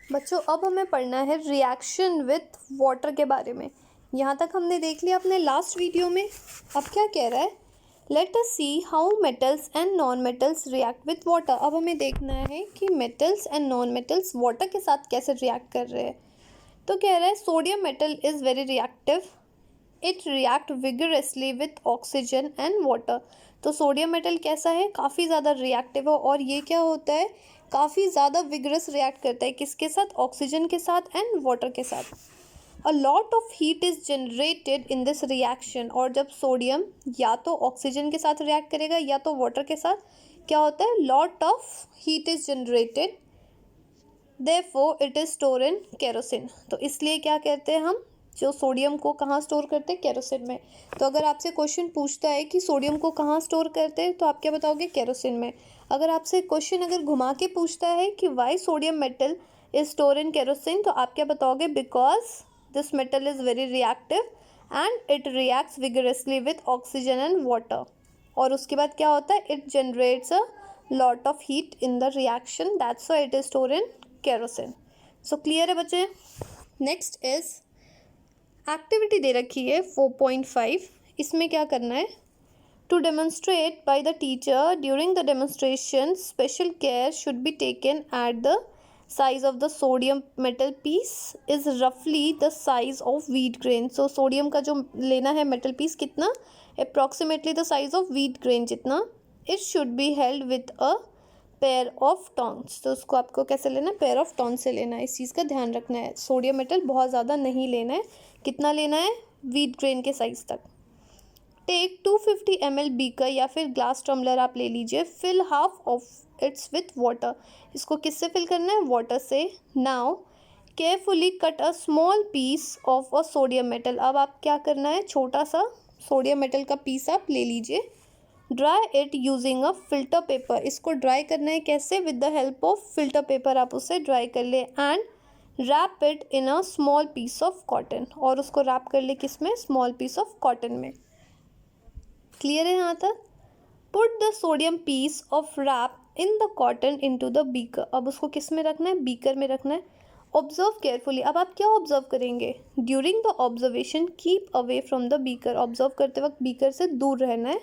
बच्चों अब हमें पढ़ना है रिएक्शन विथ वाटर के बारे में। यहाँ तक हमने देख लिया अपने लास्ट वीडियो में। अब क्या कह रहा है, let us see how metals and non metals react with water. अब हमें देखना है कि metals and non metals water के साथ कैसे रिएक्ट कर रहे हैं। तो कह रहा है sodium metal is very reactive, it react vigorously with oxygen and water. तो सोडियम मेटल कैसा है, काफ़ी ज़्यादा रिएक्टिव है और ये क्या होता है, काफ़ी ज़्यादा विगरस रिएक्ट करता है किसके साथ, ऑक्सीजन के साथ एंड वाटर के साथ। अ lot of heat is generated in this reaction. और जब सोडियम या तो ऑक्सीजन के साथ रिएक्ट करेगा या तो वाटर के साथ, क्या होता है, lot of heat is generated, therefore it is store in kerosene. तो इसलिए क्या कहते हैं हम, जो सोडियम को कहाँ स्टोर करते हैं, केरोसिन में। तो अगर आपसे क्वेश्चन पूछता है कि सोडियम को कहाँ स्टोर करते हैं, तो आप क्या बताओगे, केरोसिन में। अगर आपसे क्वेश्चन अगर घुमा के पूछता है कि why sodium metal is store in kerosene, तो आप क्या बताओगे, because this metal is very reactive and it reacts vigorously with oxygen and water. और उसके बाद क्या होता है, it generates a lot of heat in the reaction, that's why it is store in kerosene. So clear है बच्चे। Next is activity दे रखी है 4.5। इसमें क्या करना है, to demonstrate by the teacher during the demonstration special care should be taken at the size of the sodium metal piece is रफली the size of wheat grain. So sodium का जो लेना है मेटल पीस कितना, approximately the size of wheat grain जितना। It should be held with a pair of tongs. तो उसको आपको कैसे लेना है, पेयर ऑफ टॉन्स से लेना है। इस चीज़ का ध्यान रखना है, सोडियम मेटल बहुत ज़्यादा नहीं लेना है। कितना लेना है, व्हीट ग्रेन के साइज तक। टेक 250 ml बीकर या फिर ग्लास टम्बलर आप ले लीजिए, fill half of its with water. इसको किससे फिल करना है, वाटर से। Now carefully cut a small piece of a sodium metal. अब आप क्या करना है, छोटा सा सोडियम मेटल का पीस आप ले लीजिए। Dry it using a filter paper. इसको ड्राई करना है कैसे, with the help of filter paper आप उसे ड्राई कर ले। And wrap it in a small piece of cotton. और उसको रैप कर ले किस में, स्मॉल पीस ऑफ कॉटन में। क्लियर है यहाँ तक। Put the sodium piece of wrap in the cotton into the beaker. अब उसको किस में रखना है, बीकर में रखना है। Observe carefully. अब आप क्या ऑब्जर्व करेंगे, during the observation keep away from the beaker. Observe करते वक्त बीकर से दूर रहना है।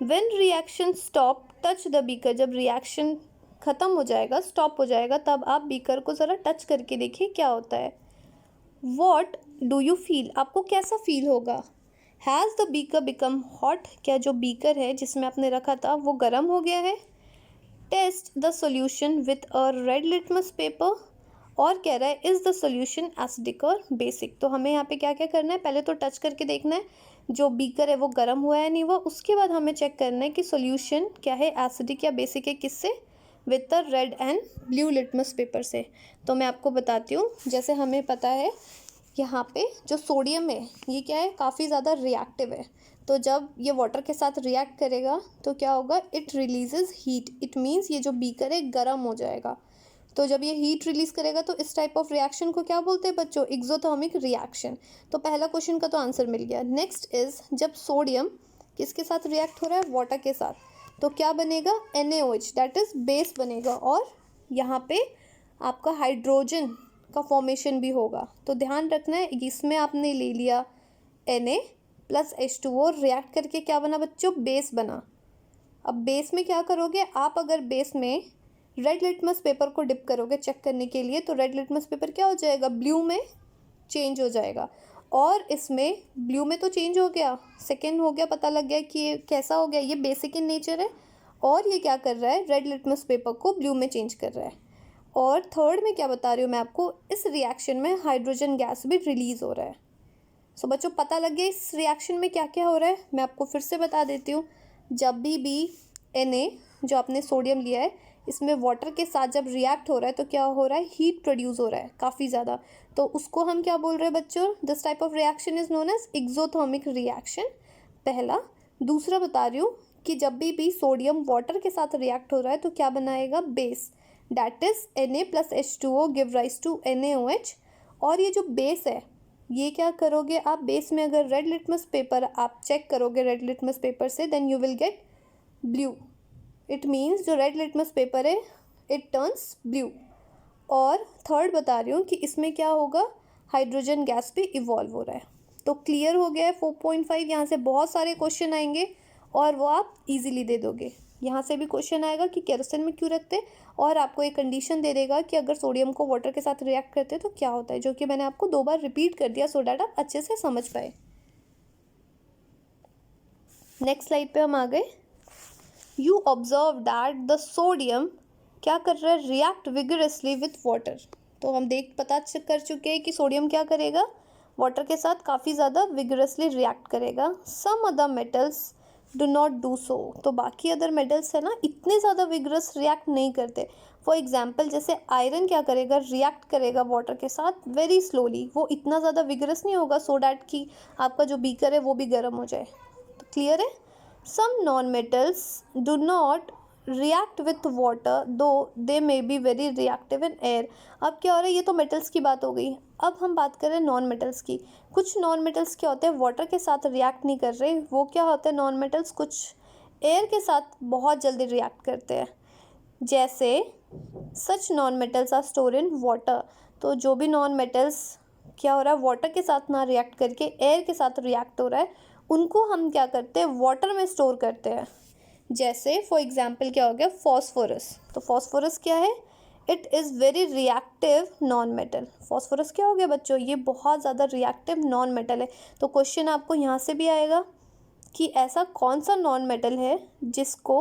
When reaction stop touch the beaker. जब रिएक्शन ख़त्म हो जाएगा, स्टॉप हो जाएगा, तब आप बीकर को ज़रा टच करके देखिए क्या होता है। वॉट डू यू फील, आपको कैसा फील होगा। Has the beaker become hot, क्या जो बीकर है जिसमें आपने रखा था वो गर्म हो गया है। Test the solution with a red litmus paper. और कह रहा है इज़ द सोल्यूशन एसिडिक और बेसिक। तो हमें यहाँ पे क्या क्या करना है, पहले तो टच करके देखना है जो बीकर है वो गर्म हुआ है नहीं हुआ। उसके बाद हमें चेक करना है कि सोल्यूशन क्या है, एसिडिक या बेसिक है, किससे, with the red and blue litmus paper से। तो मैं आपको बताती हूँ, जैसे हमें पता है यहाँ पे जो सोडियम है ये क्या है, काफ़ी ज़्यादा रिएक्टिव है। तो जब ये वाटर के साथ रिएक्ट करेगा तो क्या होगा, it releases heat. It means ये जो बीकर है गर्म हो जाएगा। तो जब ये हीट रिलीज करेगा तो इस टाइप ऑफ रिएक्शन को क्या बोलते हैं बच्चों, एक्सोथर्मिक रिएक्शन। तो पहला क्वेश्चन का तो आंसर मिल गया। नेक्स्ट इज, जब सोडियम किसके साथ रिएक्ट हो रहा है, वाटर के साथ, तो क्या बनेगा, NaOH, दैट इज बेस बनेगा। और यहाँ पे आपका हाइड्रोजन का फॉर्मेशन भी होगा। तो ध्यान रखना है, इसमें आपने ले लिया Na प्लस H2O, रिएक्ट करके क्या बना बच्चों, बेस बना। अब बेस में क्या करोगे आप, अगर बेस में रेड लिटमस पेपर को डिप करोगे चेक करने के लिए, तो रेड लिटमस पेपर क्या हो जाएगा, ब्लू में चेंज हो जाएगा। और इसमें ब्लू में तो चेंज हो गया, सेकेंड हो गया, पता लग गया कि ये कैसा हो गया, ये बेसिक इन नेचर है। और ये क्या कर रहा है, रेड लिटमस पेपर को ब्लू में चेंज कर रहा है। और थर्ड में क्या बता रही हूँ मैं आपको, इस रिएक्शन में हाइड्रोजन गैस भी रिलीज़ हो रहा है। सो बच्चों पता लग गया इस रिएक्शन में क्या क्या हो रहा है। मैं आपको फिर से बता देती हूँ। जब भी Na जो आपने सोडियम लिया है, इसमें वाटर के साथ जब रिएक्ट हो रहा है तो क्या हो रहा है, हीट प्रोड्यूस हो रहा है काफ़ी ज़्यादा। तो उसको हम क्या बोल रहे हैं बच्चों, this type of reaction is known as exothermic reaction, पहला। दूसरा बता रही हूँ कि जब भी सोडियम वाटर के साथ रिएक्ट हो रहा है तो क्या बनाएगा, base, that is Na plus H2O give rise to NaOH। और ये जो बेस है ये क्या करोगे आप, बेस में अगर रेड लिटमस पेपर आप चेक करोगे रेड लिटमस पेपर से, then you will get blue. It means जो रेड लिटमस पेपर है इट टर्न्स ब्लू। और थर्ड बता रही हूँ कि इसमें क्या होगा, हाइड्रोजन गैस भी इवॉल्व हो रहा है। तो क्लियर हो गया है 4.5। यहाँ से बहुत सारे क्वेश्चन आएंगे और वो आप इजीली दे दोगे। यहाँ से भी क्वेश्चन आएगा कि केरोसिन में क्यों रखते, और आपको एक कंडीशन दे देगा कि अगर सोडियम को वाटर के साथ रिएक्ट करते हैं तो क्या होता है, जो कि मैंने आपको 2 बार रिपीट कर दिया सो डैट आप अच्छे से समझ पाए। नेक्स्ट स्लाइड पे हम आ गए। You observe that the sodium क्या कर रहा है, रिएक्ट विगरसली विथ वाटर। तो हम पता कर चुके हैं कि सोडियम क्या करेगा, वाटर के साथ काफ़ी ज़्यादा विगरसली रिएक्ट करेगा। Some other metals do not do so. तो बाकी अदर मेटल्स है ना, इतने ज़्यादा विगरस रिएक्ट नहीं करते। फॉर एग्जाम्पल जैसे आयरन क्या करेगा, रिएक्ट करेगा वाटर के साथ वेरी स्लोली, वो इतना ज़्यादा विगरस नहीं होगा सो डैट कि आपका जो बीकर है वो भी गर्म हो जाए। तो क्लियर है। Some non metals do not react with water though they may be very reactive in air. अब क्या हो रहा है, ये तो मेटल्स की बात हो गई। अब हम बात करें नॉन मेटल्स की। कुछ नॉन मेटल्स क्या होते हैं, वाटर के साथ रिएक्ट नहीं कर रहे, वो क्या होते हैं नॉन मेटल्स, कुछ एयर के साथ बहुत जल्दी रिएक्ट करते हैं। जैसे such non metals are store in water. तो जो भी नॉन मेटल्स क्या हो रहा है, वाटर के साथ ना रिएक्ट करके एयर के साथ रिएक्ट हो रहा है, उनको हम क्या करते हैं, वाटर में स्टोर करते हैं। जैसे फॉर एग्जाम्पल क्या हो गया, फॉस्फोरस। तो फॉस्फोरस क्या है, it is very reactive non metal. Phosphorus क्या हो गया बच्चों, ये बहुत ज़्यादा रिएक्टिव नॉन मेटल है। तो क्वेश्चन आपको यहाँ से भी आएगा कि ऐसा कौन सा नॉन मेटल है जिसको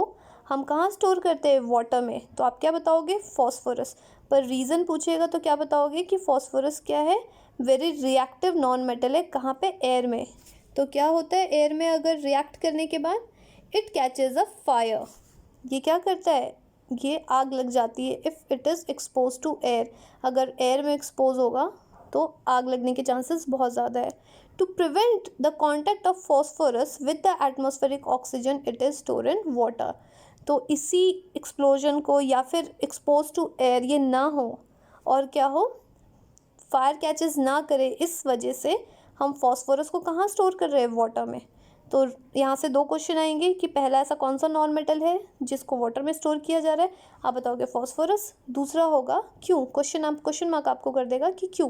हम कहाँ स्टोर करते हैं, वाटर में। तो आप क्या बताओगे, फॉस्फोरस। पर रीज़न पूछेगा तो क्या बताओगे कि फॉस्फोरस क्या है, वेरी रिएक्टिव नॉन मेटल है। कहाँ पे, एयर में। तो क्या होता है एयर में, अगर रिएक्ट करने के बाद इट कैचेज अ फायर। ये क्या करता है, ये आग लग जाती है। If it is expose to air, अगर एयर में एक्सपोज होगा तो आग लगने के चांसेस बहुत ज़्यादा है। To prevent the contact of phosphorus with the atmospheric oxygen it is store in water. तो इसी एक्सप्लोजन को या फिर एक्सपोज टू एयर ये ना हो और क्या हो, फायर कैचेस ना करे, इस वजह से हम फॉस्फोरस को कहाँ स्टोर कर रहे हैं, वाटर में। तो यहाँ से 2 क्वेश्चन आएंगे कि पहला ऐसा कौन सा नॉन मेटल है जिसको वाटर में स्टोर किया जा रहा है, आप बताओगे फॉस्फोरस। दूसरा होगा क्यों, क्वेश्चन मार्क आपको कर देगा कि क्यों।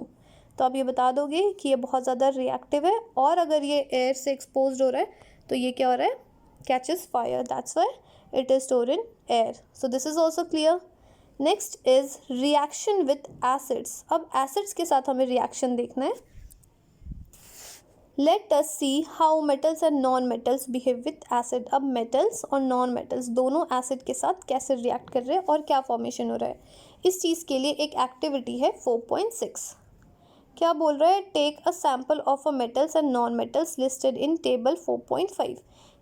तो आप ये बता दोगे कि ये बहुत ज़्यादा रिएक्टिव है, और अगर ये एयर से एक्सपोज हो रहा है तो ये क्या हो रहा है, catches fire, that's why it is store in air. So this is also clear. Next is reaction with acids. अब एसिड्स के साथ हमें रिएक्शन देखना है। Let us see how metals and non metals behave with acid. अब metals और non metals दोनों acid के साथ कैसे रिएक्ट कर रहे हैं और क्या फॉर्मेशन हो रहा है। इस चीज़ के लिए एक एक्टिविटी है 4.6। क्या बोल रहा है, take a sample of a metals and non metals listed in table 4.5।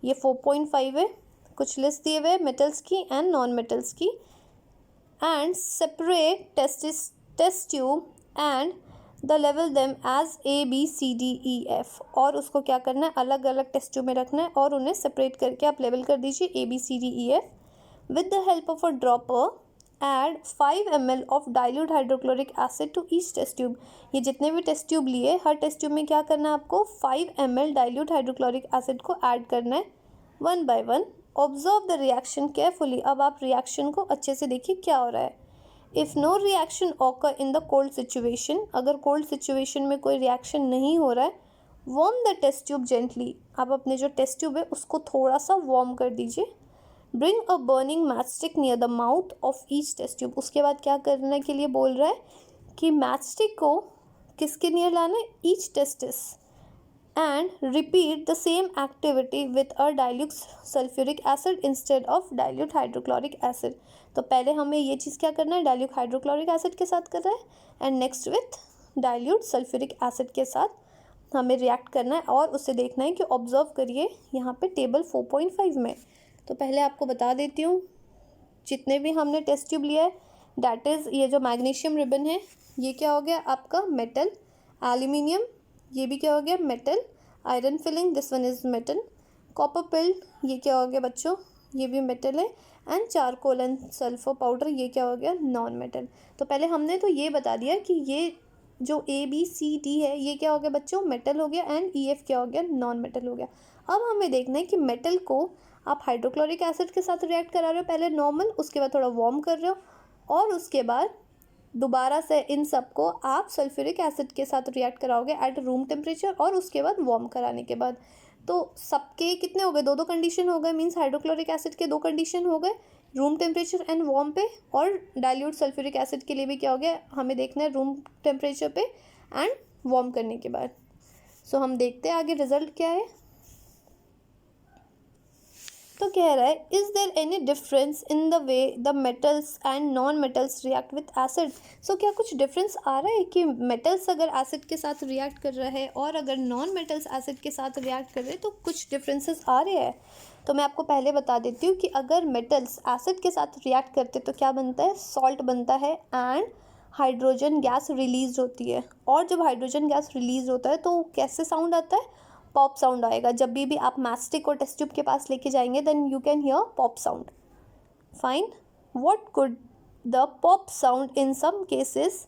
ये 4.5 है, कुछ लिस्ट दिए हुए मेटल्स की एंड नॉन मेटल्स की, and separate test tube and the level them as ABCDEF। और उसको क्या करना है, अलग अलग टेस्ट ट्यूब में रखना है और उन्हें सेपरेट करके आप लेवल कर दीजिए ABCDEF। With the help of a dropper add 5 ml of dilute hydrochloric acid to each test tube. ये जितने भी टेस्ट ट्यूब लिए, हर टेस्ट ट्यूब में क्या करना है आपको, 5 ml डाइल्यूट हाइड्रोक्लोरिक एसिड को ऐड करना है 1 by 1। Observe the reaction carefully. अब आप रिएक्शन को अच्छे से देखिए क्या हो रहा है। If no reaction occur in the cold situation, अगर कोल्ड सिचुएशन में कोई रिएक्शन नहीं हो रहा है, warm the test tube gently. आप अपने जो टेस्ट ट्यूब है उसको थोड़ा सा वार्म कर दीजिए। Bring a burning match stick near the mouth of each test tube. उसके बाद क्या करने के लिए बोल रहा है कि मैच स्टिक को किसके नियर लाना है, each testis, and repeat the same activity with a dilute sulphuric acid instead of dilute hydrochloric acid. तो पहले हमें ये चीज़ क्या करना है, डाइल्यूट हाइड्रोक्लोरिक एसिड के साथ कर रहा है, and next with dilute sulphuric acid के साथ हमें रिएक्ट करना है और उसे देखना है कि ऑब्जर्व करिए यहाँ पे टेबल 4.5 में। तो पहले आपको बता देती हूँ जितने भी हमने टेस्ट ट्यूब लिया है, डैट इज़ ये जो मैग्नीशियम रिबन है ये क्या हो गया आपका मेटल, एल्यूमिनियम ये भी क्या हो गया metal, iron filling this one is metal, copper peeled ये क्या हो गया बच्चों, ये भी मेटल है, and charcoal and sulphur powder ये क्या हो गया नॉन मेटल। तो पहले हमने तो ये बता दिया कि ये जो ABCD है ये क्या हो गया बच्चों, मेटल हो गया, एंड EF क्या हो गया, नॉन मेटल हो गया। अब हमें देखना है कि मेटल को आप हाइड्रोक्लोरिक एसिड के साथ रिएक्ट करा रहे हो, पहले नॉर्मल, उसके बाद थोड़ा वार्म कर रहे हो, और उसके बाद दोबारा से इन सबको आप सल्फ्यूरिक एसिड के साथ रिएक्ट कराओगे एट रूम टेम्परेचर और उसके बाद वार्म कराने के बाद। तो सबके कितने हो गए, दो कंडीशन हो गए, मीन्स हाइड्रोक्लोरिक एसिड के 2 कंडीशन हो गए, रूम टेम्परेचर एंड वार्म पे, और डाइल्यूट सल्फ्यूरिक एसिड के लिए भी क्या हो गया, हमें देखना है रूम टेम्परेचर पे एंड वार्म करने के बाद। सो हम देखते हैं आगे रिजल्ट क्या है। तो कह रहा है is there any difference in the way the metals and non metals react with acid. So क्या कुछ डिफरेंस आ रहा है कि मेटल्स अगर एसिड के साथ रिएक्ट कर रहा है और अगर नॉन मेटल्स एसिड के साथ रिएक्ट कर रहे हैं तो कुछ डिफरेंसेस आ रहे हैं। तो मैं आपको पहले बता देती हूँ कि अगर मेटल्स एसिड के साथ रिएक्ट करते तो क्या बनता है, सॉल्ट बनता है एंड हाइड्रोजन गैस रिलीज होती है। और जब हाइड्रोजन गैस रिलीज होता है तो कैसे साउंड आता है, पॉप साउंड आएगा। जब भी आप मैस्टिक को टेस्ट ट्यूब के पास लेके जाएंगे then you can hear pop sound. Fine, what could the pop sound in some cases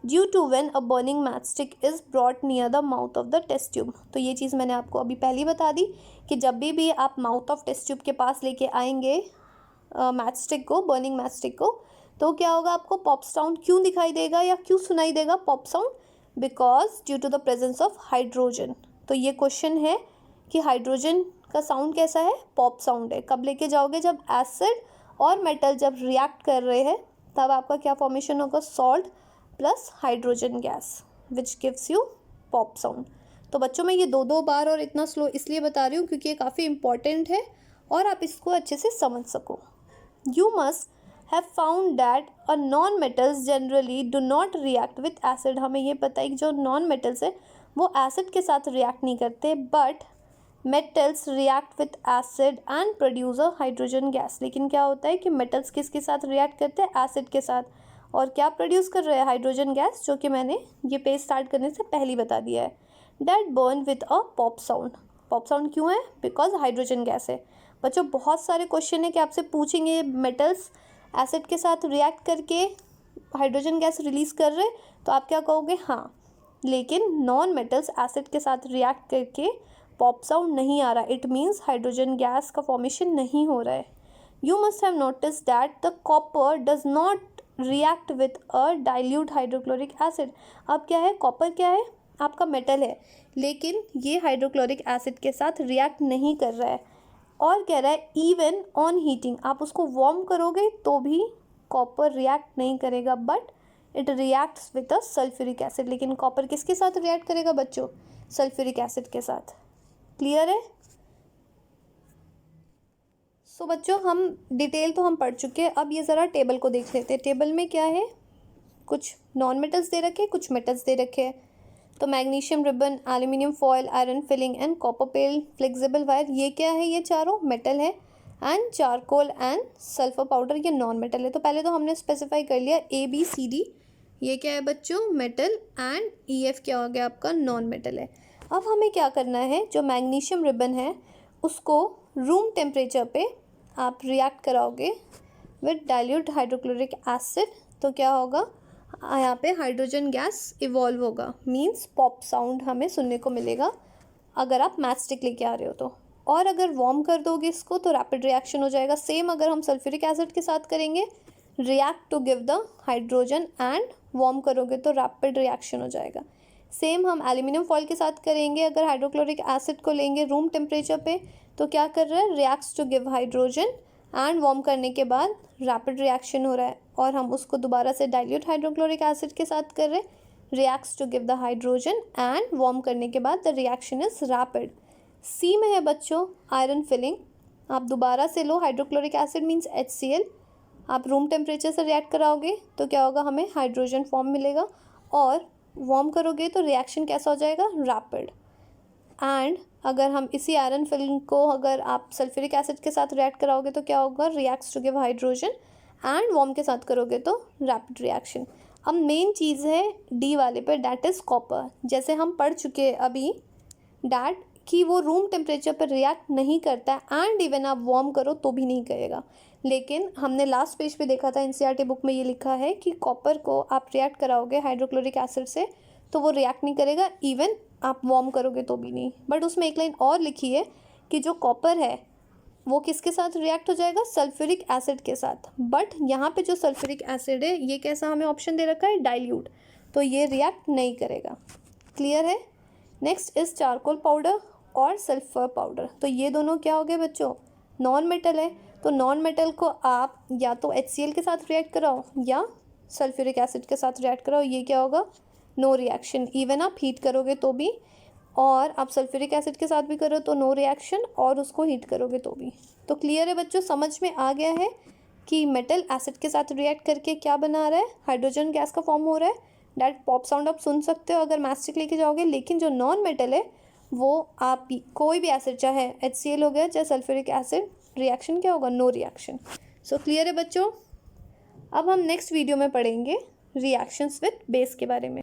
due to when a burning matchstick is brought near the mouth of the test tube. तो ये चीज़ मैंने आपको अभी पहले बता दी कि जब भी आप माउथ ऑफ टेस्ट ट्यूब के पास लेके आएंगे मैचस्टिक को, बर्निंग मैचस्टिक को, तो क्या होगा, आपको पॉप साउंड क्यों दिखाई देगा या क्यों सुनाई देगा pop sound, because due to the presence of hydrogen. तो ये क्वेश्चन है कि हाइड्रोजन का साउंड कैसा है, पॉप साउंड है। कब लेके जाओगे, जब एसिड और मेटल जब रिएक्ट कर रहे हैं तब आपका क्या फॉर्मेशन होगा, salt plus hydrogen gas which gives you pop sound. तो बच्चों मैं ये 2 बार और इतना स्लो इसलिए बता रही हूँ क्योंकि ये काफ़ी इंपॉर्टेंट है और आप इसको अच्छे से समझ सको। You must have found that a non metals generally do not react with acid. हमें ये पता है कि जो नॉन मेटल्स है वो एसिड के साथ रिएक्ट नहीं करते, but metals react with acid and produce a hydrogen gas. लेकिन क्या होता है कि मेटल्स किसके साथ रिएक्ट करते हैं, एसिड के साथ, और क्या प्रोड्यूस कर रहे हैं, हाइड्रोजन गैस, जो कि मैंने ये पेज स्टार्ट करने से पहले बता दिया है। That burn with a pop sound. Pop sound क्यों है, बिकॉज हाइड्रोजन गैस है। बच्चों बहुत सारे क्वेश्चन है कि आपसे पूछेंगे मेटल्स एसिड के साथ रिएक्ट करके हाइड्रोजन गैस रिलीज कर रहे, तो आप क्या कहोगे, हाँ, लेकिन नॉन मेटल्स एसिड के साथ रिएक्ट करके पॉप साउंड नहीं आ रहा, इट मीन्स हाइड्रोजन गैस का फॉर्मेशन नहीं हो रहा है। You must have notice that the copper does not react with a dilute hydrochloric acid. अब क्या है, कॉपर क्या है, आपका मेटल है, लेकिन ये हाइड्रोक्लोरिक एसिड के साथ रिएक्ट नहीं कर रहा है। और कह रहा है इवन ऑन हीटिंग, आप उसको वार्म करोगे तो भी कॉपर रिएक्ट नहीं करेगा, but it reacts with a sulphuric acid. लेकिन कॉपर किसके साथ रिएक्ट करेगा बच्चों, सल्फ्यूरिक एसिड के साथ। क्लियर है। सो बच्चों हम डिटेल तो हम पढ़ चुके हैं, अब ये ज़रा टेबल को देख लेते हैं। टेबल में क्या है, कुछ नॉन मेटल्स दे रखे हैं, कुछ मेटल्स दे रखे हैं। तो magnesium ribbon, aluminium foil, iron filing and copper pale, flexible wire, ये क्या है, ये चारों मेटल है। And charcoal and sulphur powder, ये नॉन मेटल है। तो पहले तो हमने स्पेसिफाई कर लिया ABCD, ये क्या है बच्चों, मेटल, एंड EF क्या हो गया आपका, नॉन मेटल है। अब हमें क्या करना है, जो मैग्नीशियम रिबन है उसको रूम टेम्परेचर पे आप रिएक्ट कराओगे विद डाइल्यूट हाइड्रोक्लोरिक एसिड, तो क्या होगा, यहाँ पे हाइड्रोजन गैस इवॉल्व होगा, मींस पॉप साउंड हमें सुनने को मिलेगा अगर आप मैचस्टिक लेके आ रहे हो तो। और अगर वार्म कर दोगे इसको तो रैपिड रिएक्शन हो जाएगा। सेम अगर हम सल्फ्यूरिक एसिड के साथ करेंगे, react to give the hydrogen, and warm करोगे तो रैपिड रिएक्शन हो जाएगा। सेम हम एल्यूमिनियम फॉयल के साथ करेंगे, अगर हाइड्रोक्लोरिक एसिड को लेंगे रूम टेम्परेचर पे तो क्या कर रहा है, reacts to give hydrogen, and warm करने के बाद रैपिड रिएक्शन हो रहा है। और हम उसको दोबारा से डाइल्यूट हाइड्रोक्लोरिक एसिड के साथ कर रहे हैं, reacts to give the hydrogen, and warm करने के बाद the reaction is rapid. C में है बच्चों आयरन फिलिंग, आप दोबारा से लो हाइड्रोक्लोरिक एसिड मीन्स HCl, आप रूम टेम्परेचर से रिएक्ट कराओगे तो क्या होगा, हमें हाइड्रोजन फॉर्म मिलेगा, और वार्म करोगे तो रिएक्शन कैसा हो जाएगा, रैपिड। एंड अगर हम इसी आयरन फिलिंग को अगर आप सल्फ्यूरिक एसिड के साथ रिएक्ट कराओगे तो क्या होगा, reacts to give hydrogen, and warm के साथ करोगे तो रैपिड रिएक्शन। अब मेन चीज़ है डी वाले पे, डैट इज़ कॉपर। जैसे हम पढ़ चुके हैं अभी डैट कि वो रूम टेम्परेचर पर रिएक्ट नहीं करता है, एंड इवन आप वार्म करो तो भी नहीं करेगा। लेकिन हमने लास्ट पेज पे देखा था, NCERT बुक में ये लिखा है कि कॉपर को आप रिएक्ट कराओगे हाइड्रोक्लोरिक एसिड से तो वो रिएक्ट नहीं करेगा, इवन आप वार्म करोगे तो भी नहीं। बट उसमें एक लाइन और लिखी है कि जो कॉपर है वो किसके साथ रिएक्ट हो जाएगा, सल्फ्यूरिक एसिड के साथ। बट यहाँ पे जो सल्फ्यूरिक एसिड है ये कैसा हमें ऑप्शन दे रखा है, डाइल्यूट, तो ये रिएक्ट नहीं करेगा। क्लियर है। नेक्स्ट इज चारकोल पाउडर और सल्फर पाउडर। तो ये दोनों क्या हो गए बच्चों, नॉन मेटल है। तो नॉन मेटल को आप या तो HCl के साथ रिएक्ट कराओ या सल्फ्यूरिक एसिड के साथ रिएक्ट कराओ, ये क्या होगा, नो रिएक्शन। इवन आप हीट करोगे तो भी, और आप सल्फ्यूरिक एसिड के साथ भी करो तो नो रिएक्शन, और उसको हीट करोगे तो भी। तो क्लियर है बच्चों, समझ में आ गया है कि मेटल एसिड के साथ रिएक्ट करके क्या बना रहा है, हाइड्रोजन गैस का फॉर्म हो रहा है। डैट पॉप साउंड आप सुन सकते हो अगर मैस्टिक लेके जाओगे। लेकिन जो नॉन मेटल है वो आप कोई भी एसिड, चाहे HCl हो गया चाहे सल्फ्यूरिक एसिड, रिएक्शन क्या होगा, नो रिएक्शन। सो क्लियर है बच्चों। अब हम नेक्स्ट वीडियो में पढ़ेंगे रिएक्शंस विद बेस के बारे में।